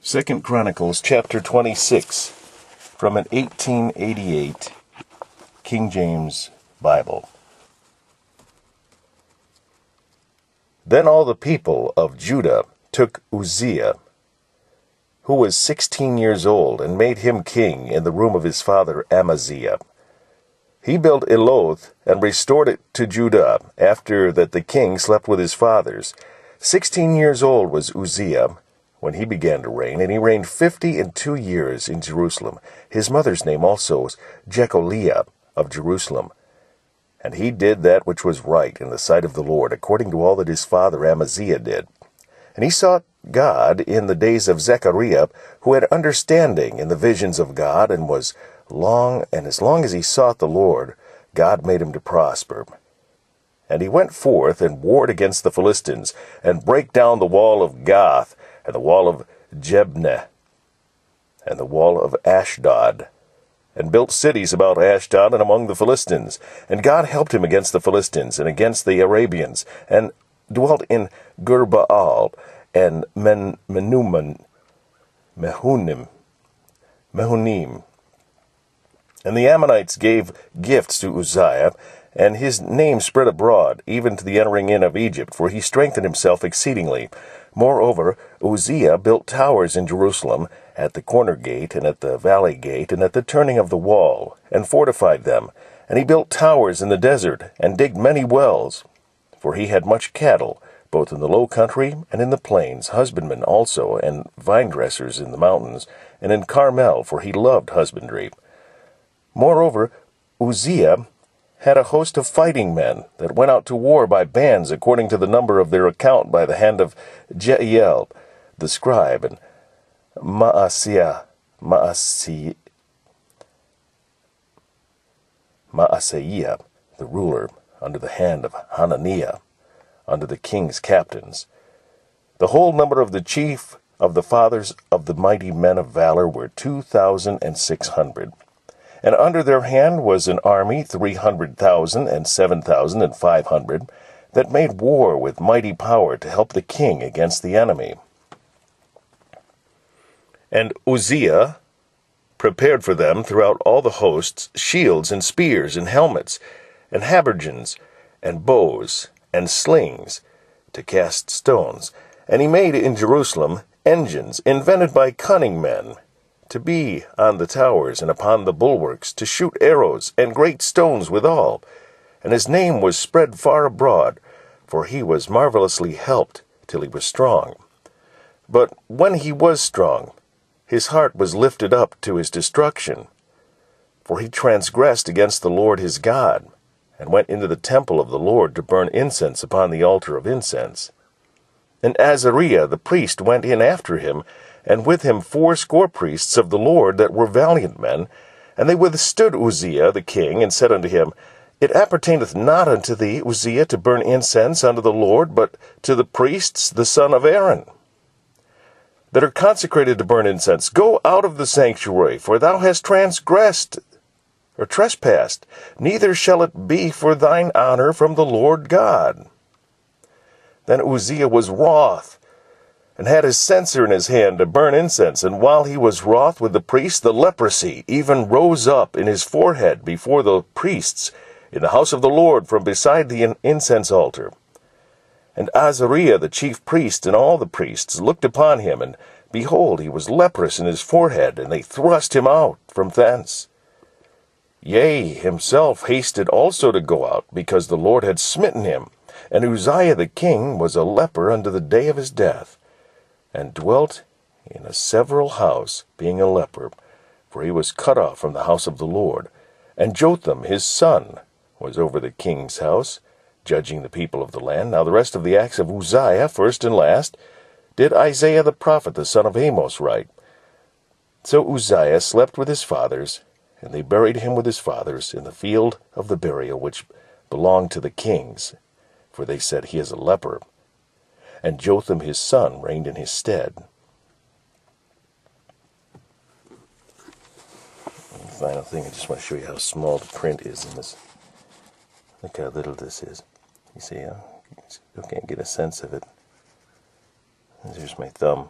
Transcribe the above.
2 Chronicles chapter 26 from an 1888 King James Bible. Then all the people of Judah took Uzziah, who was 16 years old, and made him king in the room of his father Amaziah. He built Eloth and restored it to Judah, after that the king slept with his fathers. 16 years old was Uzziah when he began to reign, and he reigned 52 years in Jerusalem. His mother's name also was Jecoliah of Jerusalem. And he did that which was right in the sight of the Lord, according to all that his father Amaziah did. And he sought God in the days of Zechariah, who had understanding in the visions of God, and as long as he sought the Lord, God made him to prosper. And he went forth and warred against the Philistines, and brake down the wall of Gath, and the wall of Jabneh, and the wall of Ashdod, and built cities about Ashdod and among the Philistines. And God helped him against the Philistines and against the Arabians, and dwelt in Gurbaal and Mehunim. And the Ammonites gave gifts to Uzziah, and his name spread abroad, even to the entering in of Egypt, for he strengthened himself exceedingly. Moreover, Uzziah built towers in Jerusalem, at the corner gate, and at the valley gate, and at the turning of the wall, and fortified them. And he built towers in the desert, and digged many wells. For he had much cattle, both in the low country and in the plains, husbandmen also, and vine-dressers in the mountains, and in Carmel, for he loved husbandry. Moreover, Uzziah had a host of fighting men that went out to war by bands, according to the number of their account, by the hand of Jeiel the scribe, and Maaseiah the ruler, under the hand of Hananiah, under the king's captains. The whole number of the chief of the fathers of the mighty men of valor were 2,600. And under their hand was an army 300,000 and 7,500, that made war with mighty power to help the king against the enemy. And Uzziah prepared for them throughout all the hosts shields and spears and helmets and habergeons and bows and slings to cast stones. And he made in Jerusalem engines invented by cunning men, to be on the towers and upon the bulwarks, to shoot arrows and great stones withal. And his name was spread far abroad, for he was marvelously helped till he was strong. But when he was strong, his heart was lifted up to his destruction. For he transgressed against the Lord his God, and went into the temple of the Lord to burn incense upon the altar of incense. And Azariah the priest went in after him, and with him 80 priests of the Lord that were valiant men. And they withstood Uzziah the king, and said unto him, It appertaineth not unto thee, Uzziah, to burn incense unto the Lord, but to the priests the son of Aaron, that are consecrated to burn incense. Go out of the sanctuary, for thou hast transgressed, or trespassed, neither shall it be for thine honor from the Lord God. Then Uzziah was wroth, and had his censer in his hand to burn incense. And while he was wroth with the priests, the leprosy even rose up in his forehead before the priests in the house of the Lord from beside the incense altar. And Azariah the chief priest and all the priests looked upon him, and behold, he was leprous in his forehead, and they thrust him out from thence. Yea, himself hasted also to go out, because the Lord had smitten him. And Uzziah the king was a leper unto the day of his death, and dwelt in a several house, being a leper, for he was cut off from the house of the Lord. And Jotham his son was over the king's house, judging the people of the land. Now the rest of the acts of Uzziah, first and last, did Isaiah the prophet, the son of Amos, write. So Uzziah slept with his fathers, and they buried him with his fathers in the field of the burial which belonged to the kings, for they said, He is a leper. And Jotham his son reigned in his stead. And the final thing, I just want to show you how small the print is in this. Look how little this is. You see, you can't get a sense of it. Here's my thumb.